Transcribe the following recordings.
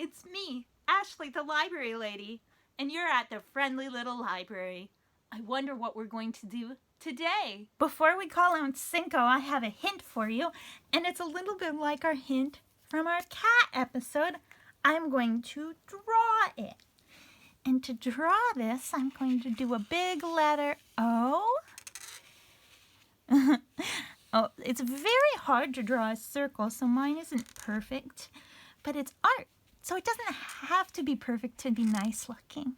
It's me, Ashley, the library lady, and you're at the friendly little library. I wonder what we're going to do today. Before we call out Cinco, I have a hint for you, and it's a little bit like our hint from our cat episode. I'm going to draw it. And to draw this, I'm going to do a big letter O. Oh, it's very hard to draw a circle, so mine isn't perfect. But it's art, so it doesn't have to be perfect to be nice looking.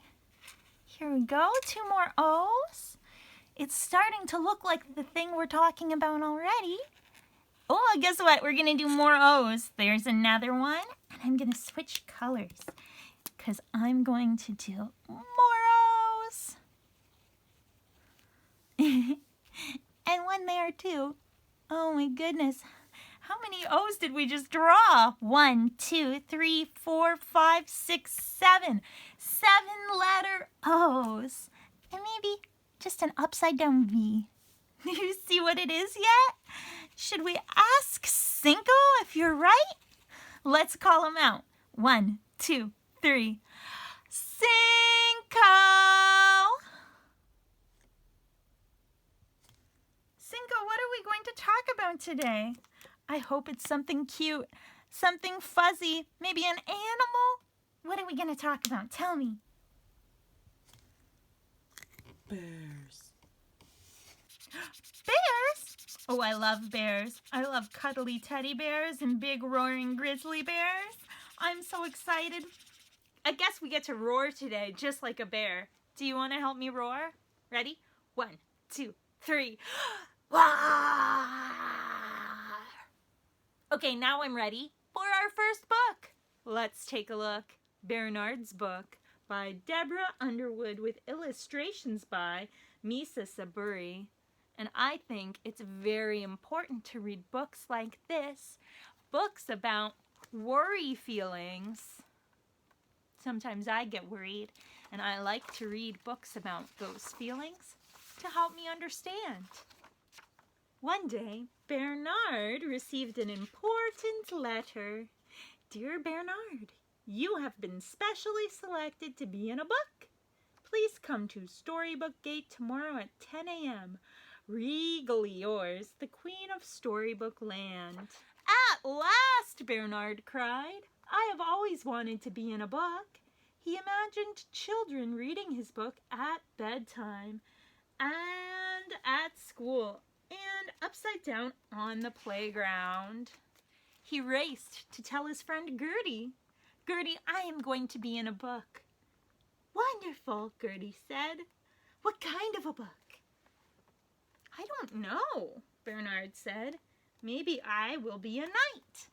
Here we go, 2 more O's. It's starting to look like the thing we're talking about already. Oh, guess what? We're going to do more O's. There's another one, and I'm going to switch colors because I'm going to do more O's. And one there, too. Oh, my goodness. How many O's did we just draw? 1, 2, 3, 4, 5, 6, 7. 7-letter O's. And maybe just an upside-down V. Do you see what it is yet? Should we ask Cinco if you're right? Let's call him out. 1, 2, 3. Cinco! Cinco, what are we going to talk about today? I hope it's something cute, something fuzzy, maybe an animal. What are we going to talk about? Tell me. Bears. Bears? Oh, I love bears. I love cuddly teddy bears and big roaring grizzly bears. I'm so excited. I guess we get to roar today, just like a bear. Do you want to help me roar? Ready? 1, 2, 3. Okay, now I'm ready for our first book. Let's take a look. Bearnard's book by Deborah Underwood with illustrations by Misa Saburi. And I think it's very important to read books like this, books about worry feelings. Sometimes I get worried, and I like to read books about those feelings to help me understand. One day, Bearnard received an important letter. Dear Bearnard, you have been specially selected to be in a book. Please come to Storybook Gate tomorrow at 10 a.m. Regally yours, the Queen of Storybook Land. At last, Bearnard cried. I have always wanted to be in a book. He imagined children reading his book at bedtime and at school and upside down on the playground. He raced to tell his friend Gertie. Gertie, I am going to be in a book. Wonderful, Gertie said. What kind of a book? I don't know, Bearnard said. Maybe I will be a knight.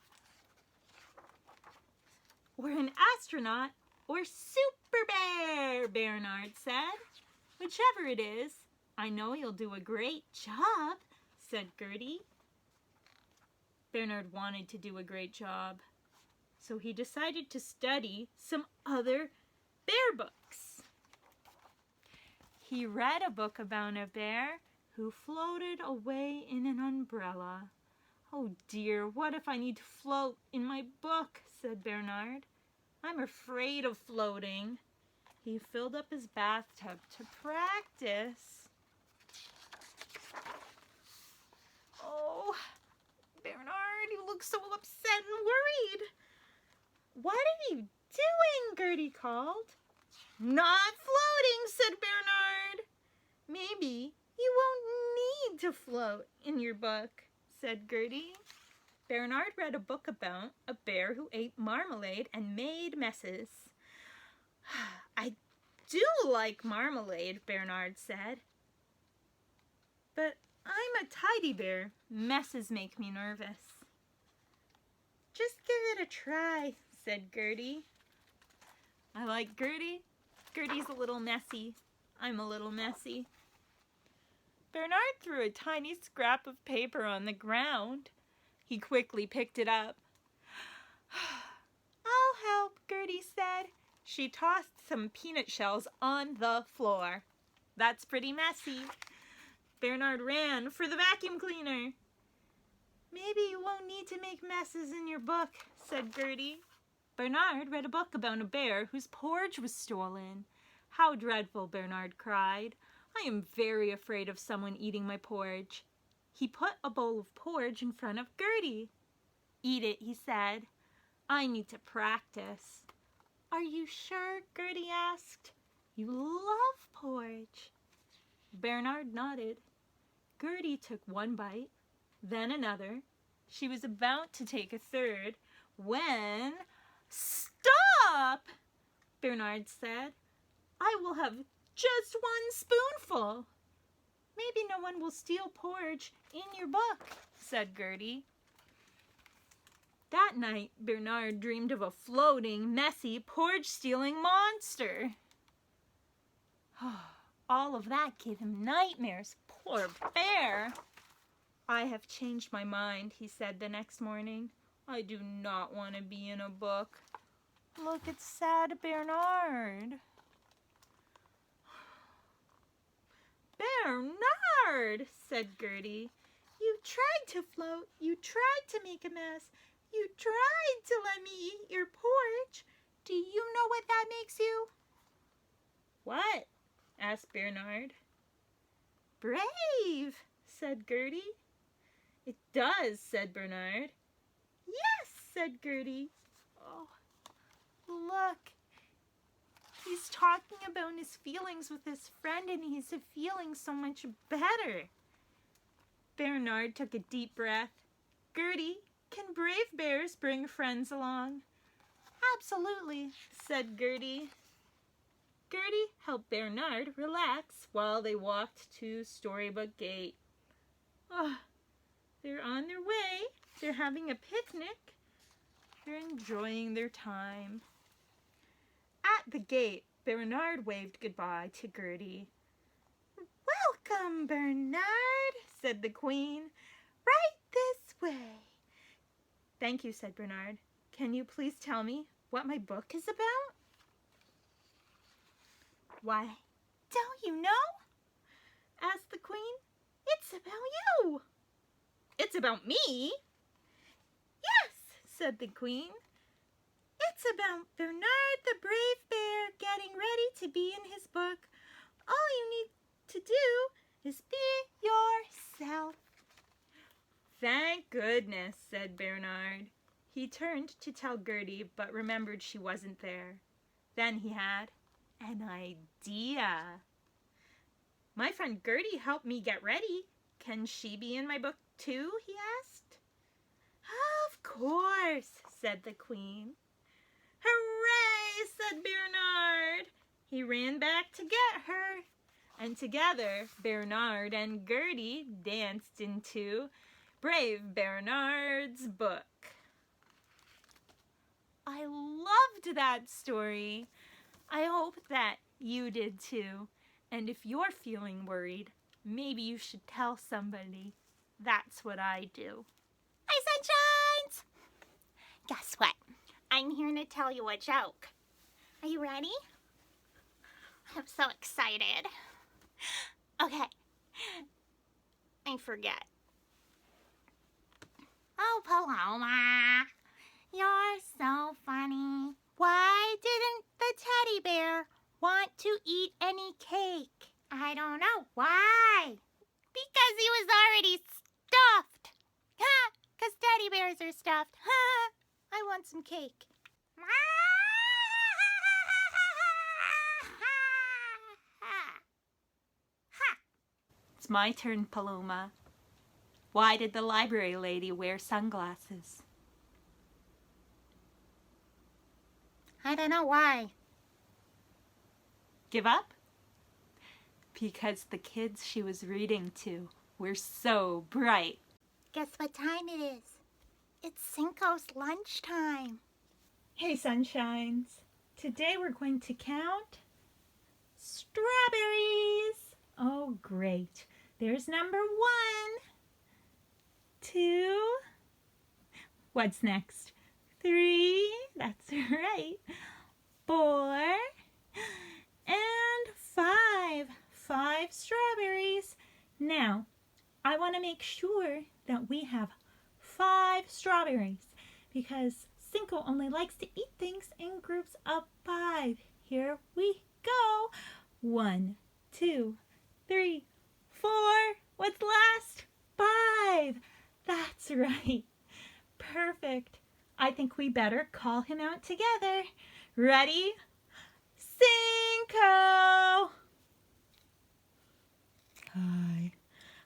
Or an astronaut, or Super Bear, Bearnard said. Whichever it is, I know you'll do a great job, said Gertie. Bearnard wanted to do a great job, so he decided to study some other bear books. He read a book about a bear who floated away in an umbrella. Oh dear, what if I need to float in my book, said Bearnard. I'm afraid of floating. He filled up his bathtub to practice. Oh, Bearnard, you look so upset and worried. What are you doing? Gertie called. Not floating, said Bearnard. Maybe you won't need to float in your book, said Gertie. Bearnard read a book about a bear who ate marmalade and made messes. I do like marmalade, Bearnard said. But I'm a tidy bear. Messes make me nervous. Just give it a try, said Gertie. I like Gertie. Gertie's a little messy. I'm a little messy. Bearnard threw a tiny scrap of paper on the ground. He quickly picked it up. I'll help, Gertie said. She tossed some peanut shells on the floor. That's pretty messy. Bearnard ran for the vacuum cleaner. Maybe you won't need to make messes in your book, said Gertie. Bearnard read a book about a bear whose porridge was stolen. How dreadful, Bearnard cried. I am very afraid of someone eating my porridge. He put a bowl of porridge in front of Gertie. Eat it, he said. I need to practice. Are you sure? Gertie asked. You love porridge. Bearnard nodded. Gertie took one bite, then another. She was about to take a third when... Stop! Bearnard said. I will have just one spoonful. Maybe no one will steal porridge in your book, said Gertie. That night, Bearnard dreamed of a floating, messy, porridge-stealing monster. All of that gave him nightmares. Poor bear. I have changed my mind, he said the next morning. I do not want to be in a book. Look at sad Bearnard. Bearnard, said Gertie. You tried to float. You tried to make a mess. You tried to let me eat your porridge. Do you know what that makes you? What? Asked Bearnard. Brave, said Gertie. It does, said Bearnard. Yes, said Gertie. Oh, look. He's talking about his feelings with his friend and he's feeling so much better. Bearnard took a deep breath. Gertie, can brave bears bring friends along? Absolutely, said Gertie. Gertie helped Bearnard relax while they walked to Storybook Gate. Oh, they're on their way. They're having a picnic. They're enjoying their time. At the gate, Bearnard waved goodbye to Gertie. Welcome, Bearnard, said the Queen. Right this way. Thank you, said Bearnard. Can you please tell me what my book is about? Why, don't you know? Asked the Queen. It's about you. It's about me? Yes, said the Queen. It's about Bearnard the brave bear getting ready to be in his book. All you need to do is be yourself. Thank goodness, said Bearnard. He turned to tell Gertie, but remembered she wasn't there. Then he had an idea. My friend Gertie helped me get ready. Can she be in my book too? He asked. Of course, said the Queen. Hooray, said Bearnard. He ran back to get her. And together, Bearnard and Gertie danced into Brave Bearnard's book. I loved that story. I hope that you did too. And if you're feeling worried, maybe you should tell somebody. That's what I do. Hi, Sunshines! Guess what? I'm here to tell you a joke. Are you ready? I'm so excited. Okay. I forget. Oh, Paloma, you're so funny. Why didn't the teddy bear want to eat any cake? I don't know. Why? Because he was already stuffed. Ha! Because teddy bears are stuffed. Ha! I want some cake. It's my turn, Paloma. Why did the library lady wear sunglasses? I don't know why. Give up? Because the kids she was reading to were so bright. Guess what time it is? It's Cinco's lunchtime. Hey, sunshines. Today we're going to count strawberries. Oh, great. There's number 1, 2. What's next? 3. That's right. 4. And 5. 5 strawberries. Now, I want to make sure that we have 5 strawberries because Cinco only likes to eat things in groups of 5. Here we go. 1, 2, 3, 4. What's last? 5. That's right. Perfect. I think we better call him out together. Ready? Cinco! Hi.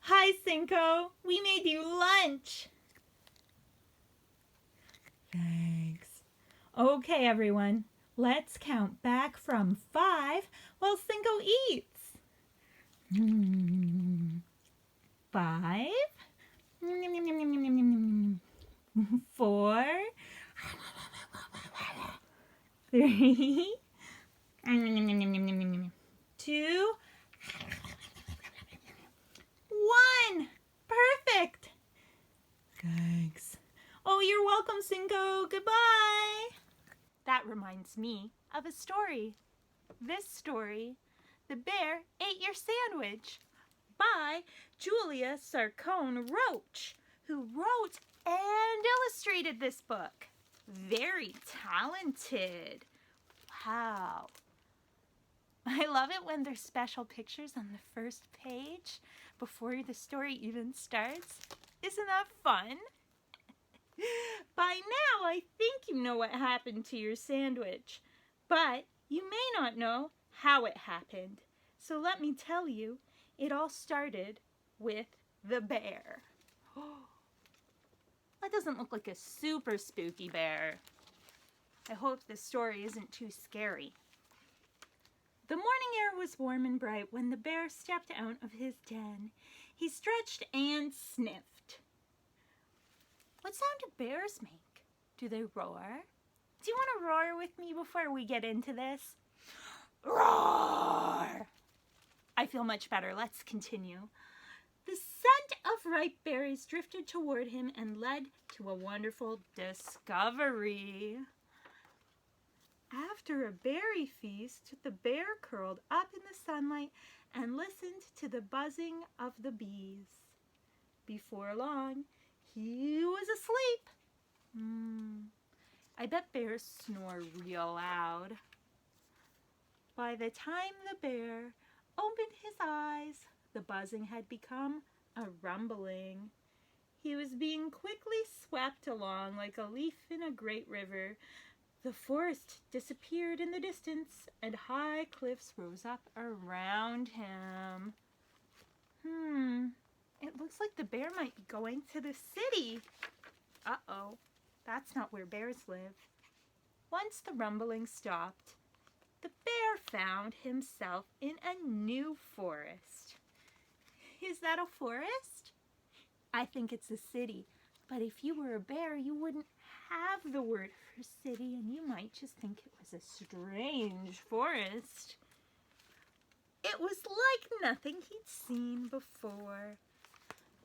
Hi, Cinco. We made you lunch. Thanks. Okay, everyone. Let's count back from 5 while Cinco eats. 5. 4. 3. 2. 1. Perfect. Thanks. Oh, you're welcome, Cinco. Goodbye. That reminds me of a story. This story, The Bear Ate Your Sandwich, by Julia Sarcone-Roach, who wrote and illustrated this book. Very talented. Wow. I love it when there's special pictures on the first page before the story even starts. Isn't that fun? By now, I think you know what happened to your sandwich, but you may not know how it happened. So let me tell you, it all started with the bear. That doesn't look like a super spooky bear. I hope this story isn't too scary. The morning air was warm and bright when the bear stepped out of his den. He stretched and sniffed. What sound do bears make? Do they roar? Do you want to roar with me before we get into this? Roar! I feel much better. Let's continue. The scent of ripe berries drifted toward him and led to a wonderful discovery. After a berry feast, the bear curled up in the sunlight and listened to the buzzing of the bees. Before long, he was asleep. I bet bears snore real loud. By the time the bear opened his eyes, the buzzing had become a rumbling. He was being quickly swept along like a leaf in a great river. The forest disappeared in the distance, and high cliffs rose up around him. It looks like the bear might be going to the city. Uh-oh, that's not where bears live. Once the rumbling stopped, the bear found himself in a new forest. Is that a forest? I think it's a city, but if you were a bear, you wouldn't have the word for city, and you might just think it was a strange forest. It was like nothing he'd seen before.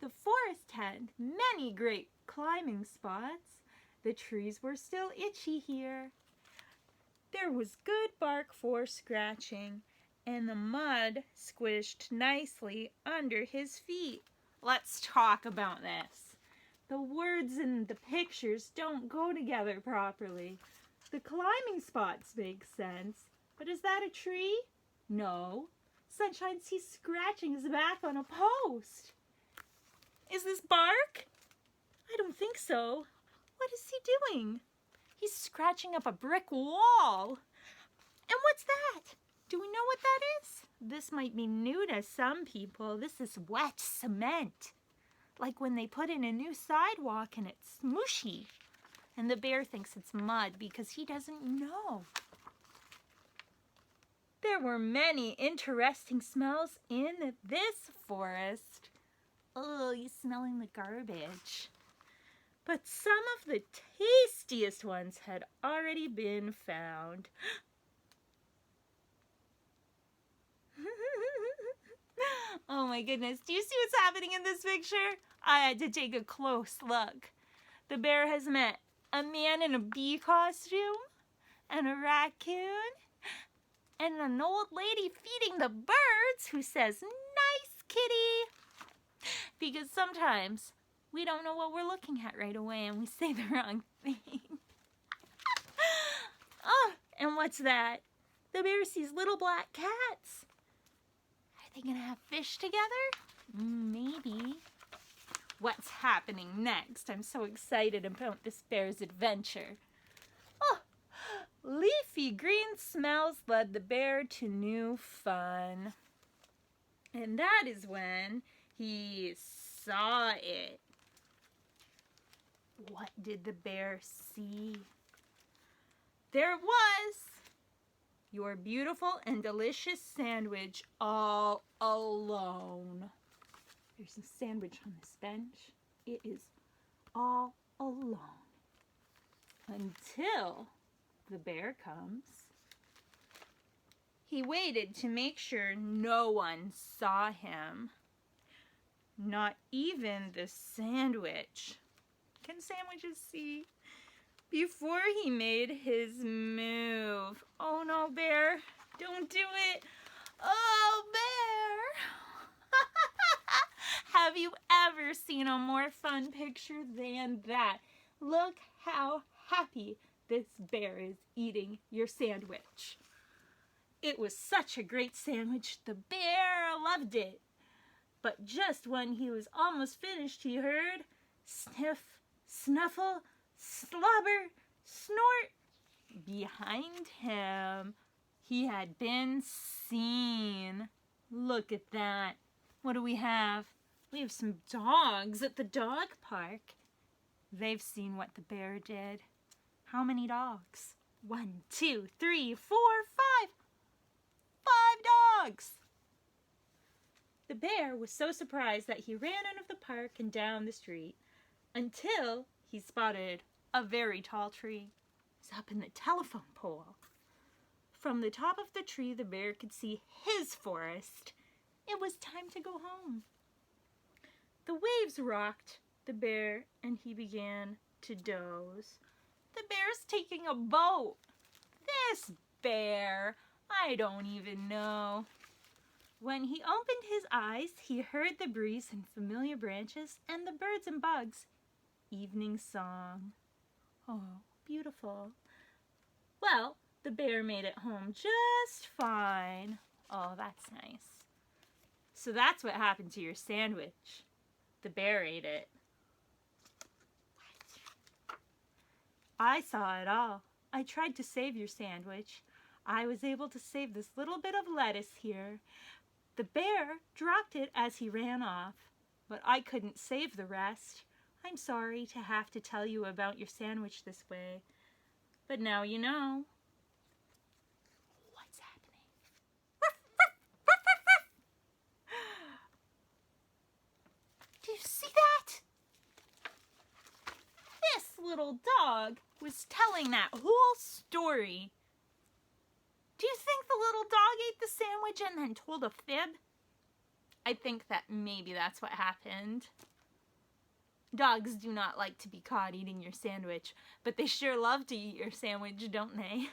The forest had many great climbing spots. The trees were still itchy here. There was good bark for scratching, and the mud squished nicely under his feet. Let's talk about this. The words in the pictures don't go together properly. The climbing spots make sense, but is that a tree? No. Sunshine sees scratching his back on a post. Is this bark? I don't think so. What is he doing? He's scratching up a brick wall. And what's that? Do we know what that is? This might be new to some people. This is wet cement. Like when they put in a new sidewalk and it's smooshy. And the bear thinks it's mud because he doesn't know. There were many interesting smells in this forest. Oh, you're smelling the garbage. But some of the tastiest ones had already been found. Oh my goodness, do you see what's happening in this picture? I had to take a close look. The bear has met a man in a bee costume, and a raccoon, and an old lady feeding the birds who says, "Nice kitty." Because sometimes we don't know what we're looking at right away and we say the wrong thing. And what's that? The bear sees little black cats. Are they gonna have fish together? Maybe. What's happening next? I'm so excited about this bear's adventure. Oh, leafy green smells led the bear to new fun. And that is when he saw it. What did the bear see? There it was! Your beautiful and delicious sandwich all alone. There's a sandwich on this bench. It is all alone. Until the bear comes. He waited to make sure no one saw him. Not even the sandwich. Can sandwiches see? Before he made his move. Oh no, bear. Don't do it. Oh, bear. Have you ever seen a more fun picture than that? Look how happy this bear is eating your sandwich. It was such a great sandwich. The bear loved it. But just when he was almost finished, he heard sniff, snuffle, slobber, snort. Behind him, he had been seen. Look at that. What do we have? We have some dogs at the dog park. They've seen what the bear did. How many dogs? 1, 2, 3, 4, 5. 5 dogs! The bear was so surprised that he ran out of the park and down the street until he spotted a very tall tree. It was up in the telephone pole. From the top of the tree, the bear could see his forest. It was time to go home. The waves rocked the bear and he began to doze. The bear's taking a boat. This bear, I don't even know. When he opened his eyes, he heard the breeze and familiar branches and the birds and bugs. Evening song. Oh, beautiful. Well, the bear made it home just fine. Oh, that's nice. So that's what happened to your sandwich. The bear ate it. I saw it all. I tried to save your sandwich. I was able to save this little bit of lettuce here. The bear dropped it as he ran off, but I couldn't save the rest. I'm sorry to have to tell you about your sandwich this way, but now you know. What's happening? Do you see that? This little dog was telling that whole story. Do you think the little dog ate the sandwich and then told a fib? I think that maybe that's what happened. Dogs do not like to be caught eating your sandwich, but they sure love to eat your sandwich, don't they?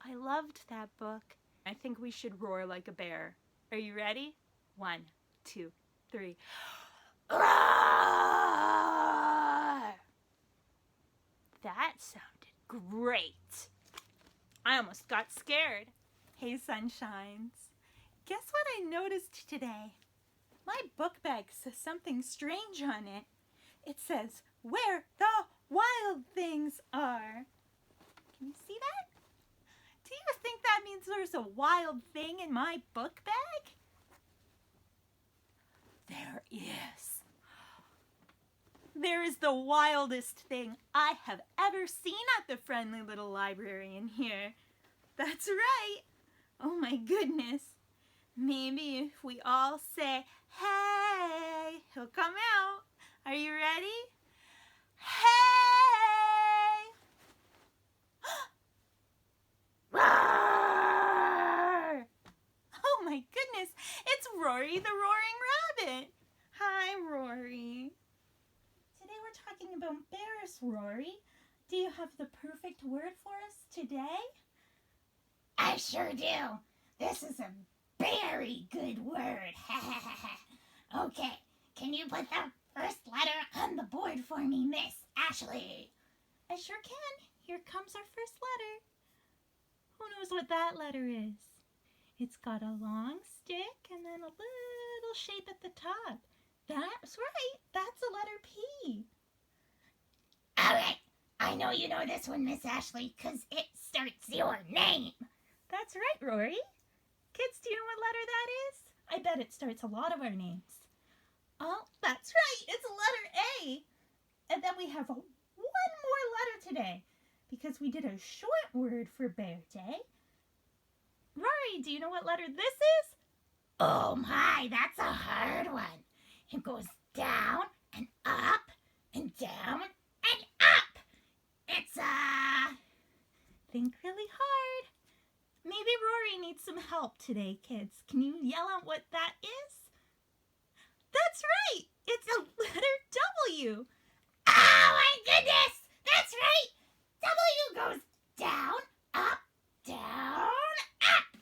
I loved that book. I think we should roar like a bear. Are you ready? 1, 2, 3. Roar! That sounded great. I almost got scared. Hey, sunshines. Guess what I noticed today? My book bag says something strange on it. It says, where the wild things are. Can you see that? Do you think that means there's a wild thing in my book bag? There is. There is the wildest thing I have ever seen at the friendly little library in here. That's right. Oh my goodness. Maybe if we all say, hey, he'll come out. Are you ready? Hey! Roar! Oh my goodness, it's Rory the Roaring Rabbit. Hi, Rory. Today we're talking about bears, Rory. Do you have the perfect word for us today? I sure do. This is a very good word. Okay, can you put the first letter on the board for me, Miss Ashley? I sure can. Here comes our first letter. Who knows what that letter is? It's got a long stick and then a little shape at the top. That's right. That's a letter P. All right. I know you know this one, Miss Ashley, because it starts your name. That's right, Rory. Kids, do you know what letter that is? I bet it starts a lot of our names. Oh, that's right. It's letter A. And then we have one more letter today because we did a short word for Bear Day. Rory, do you know what letter this is? Oh my, that's a hard one. It goes down and up and down and up. It's Think really hard. Maybe Rory needs some help today, kids. Can you yell out what that is? That's right. It's a letter W. Oh my goodness! That's right! W goes down, up, down, up.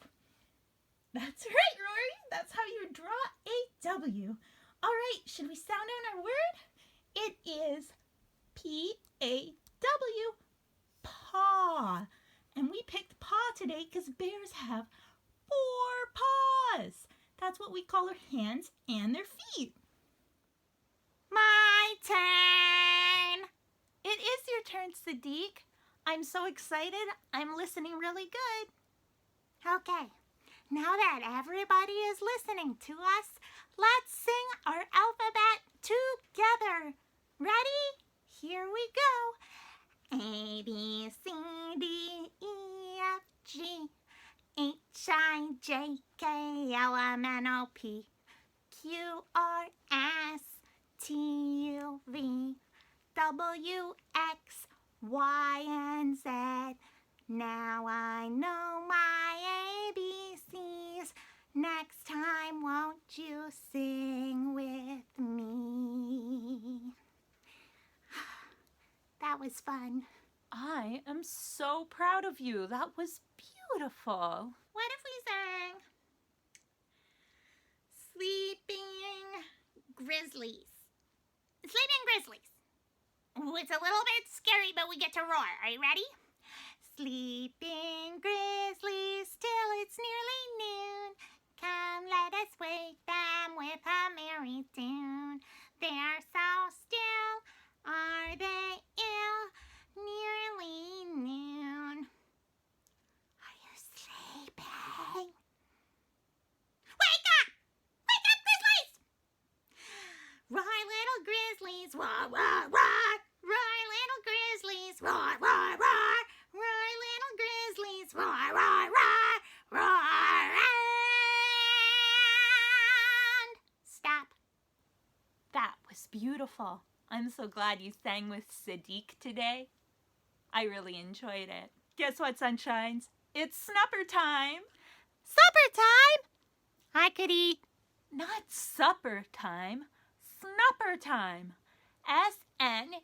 That's right, Rory. That's how you draw a W. All right, should we sound out our word? It is P-A-W, paw. And we picked paw today because bears have 4 paws. That's what we call their hands and their feet. My turn. It is your turn, Sadiq. I'm so excited. I'm listening really good. Okay, now that everybody is listening to us, let's sing our alphabet together. Ready? Here we go. A, B, C, D, E, F, G, H, I, J, K, L, M, N, O, P, Q, R, S, T, U, V, W, X, Y, and Z. Now I know my ABCs. Next time, won't you sing with me? That was fun. I am so proud of you. That was beautiful. What if we sang Sleeping Grizzlies? Sleeping Grizzlies. Ooh, it's a little bit scary, but we get to roar. Are you ready? Sleeping grizzlies till it's nearly noon. Come, let us wake them with a merry tune. They're so still, are they ill? Nearly noon. Are you sleeping? Wake up! Wake up, grizzlies! Roar, little grizzlies, roar, roar, roar. Roar, little grizzlies, roar, roar, roar. Roar, little grizzlies, roar, roar, roar. Roar, and stop. That was beautiful. I'm so glad you sang with Sadiq today. I really enjoyed it. Guess what, Sunshines? It's snupper time. Supper time? I could eat. Not supper time. Snupper time. S-N-U-P-A-R.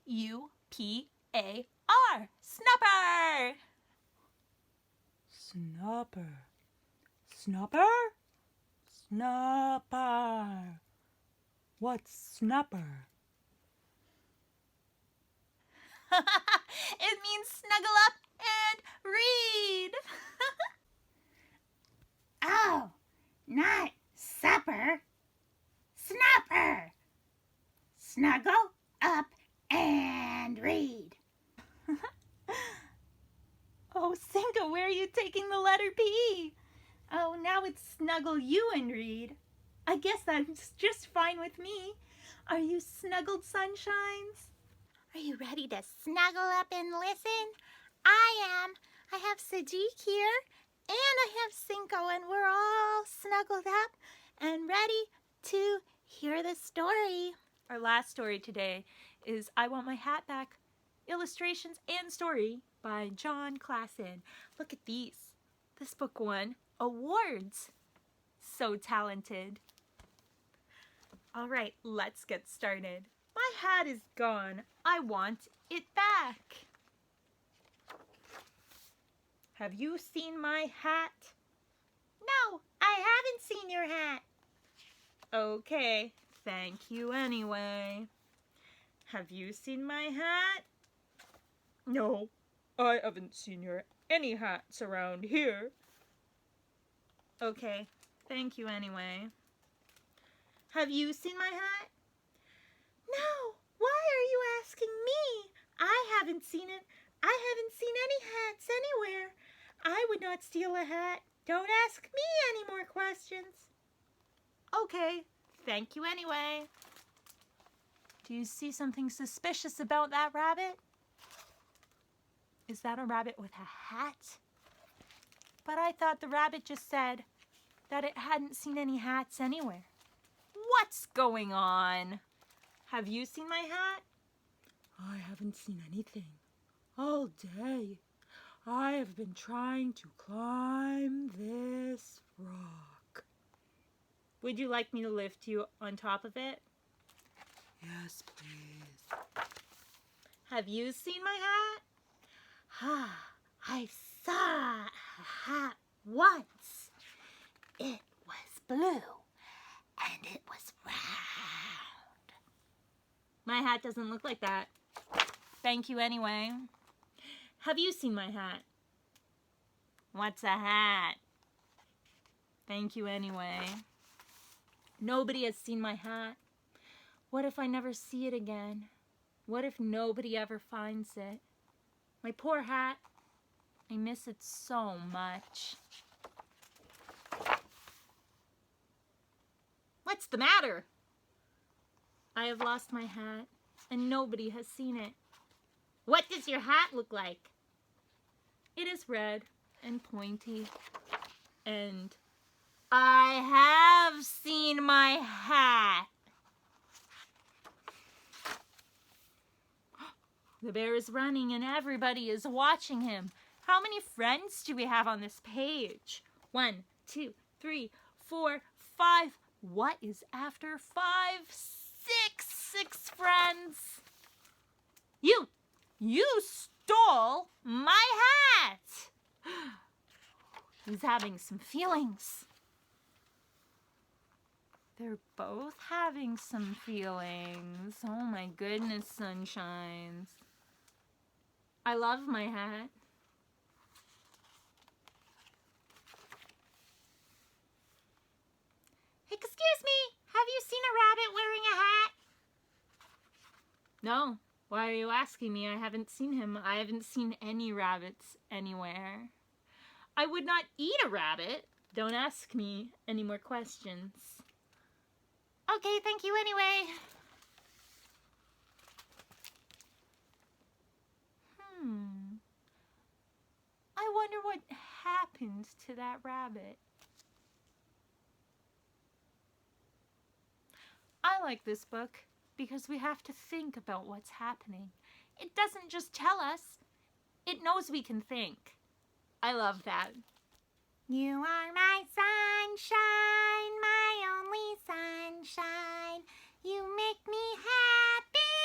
Snupper! Snupper. Snupper? Snupper. What's snupper? It means snuggle up and read. Oh, not supper. Snupper. Snuggle up and read. Oh, Cinco, where are you taking the letter P? Oh, now it's snuggle you and read. I guess that's just fine with me. Are you snuggled, Sunshines? Are you ready to snuggle up and listen? I am. I have Sadiq here, and I have Cinco, and we're all snuggled up and ready to hear the story. Our last story today is I Want My Hat Back, illustrations and story by John Klassen. Look at these. This book won awards. So talented. All right, let's get started. My hat is gone. I want it back. Have you seen my hat? No, I haven't seen your hat. Okay, thank you anyway. Have you seen my hat? No, I haven't seen your any hats around here. Okay, thank you anyway. Have you seen my hat? No, why are you asking me? I haven't seen it. I haven't seen any hats anywhere. I would not steal a hat. Don't ask me any more questions. Okay, thank you anyway. Do you see something suspicious about that rabbit? Is that a rabbit with a hat? But I thought the rabbit just said that it hadn't seen any hats anywhere. What's going on? Have you seen my hat? I haven't seen anything all day. I have been trying to climb this rock. Would you like me to lift you on top of it? Yes, please. Have you seen my hat? I saw a hat once. It was blue and it was round. My hat doesn't look like that. Thank you anyway. Have you seen my hat? What's a hat? Thank you anyway. Nobody has seen my hat. What if I never see it again? What if nobody ever finds it? My poor hat. I miss it so much. What's the matter? I have lost my hat, and nobody has seen it. What does your hat look like? It is red and pointy, and I have seen my hat. The bear is running and everybody is watching him. How many friends do we have on this page? 1, 2, 3, 4, 5. What is after 5? 6 friends. You stole my hat. He's having some feelings. They're both having some feelings. Oh my goodness, sunshines. I love my hat. Excuse me, have you seen a rabbit wearing a hat? No. Why are you asking me? I haven't seen him. I haven't seen any rabbits anywhere. I would not eat a rabbit. Don't ask me any more questions. Okay, thank you anyway. I wonder what happened to that rabbit. I like this book because we have to think about what's happening. It doesn't just tell us, it knows we can think. I love that. You are my sunshine, my only sunshine. You make me happy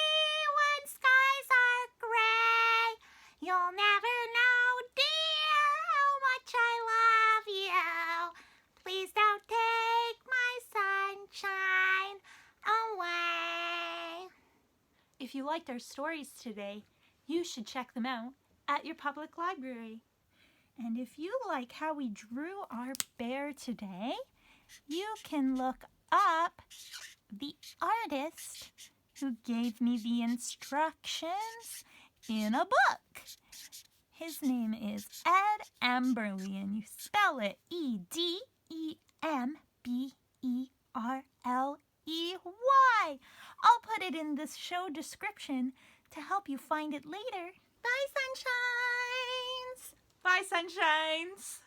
when skies are gray. You'll never know, dear, how much I love you. Please don't take my sunshine away. If you liked our stories today, you should check them out at your public library. And if you like how we drew our bear today, you can look up the artist who gave me the instructions in a book. His name is Ed Emberley, and you spell it Edemerley. I'll put it in the show description to help you find it later. Bye, sunshines. Bye, sunshines!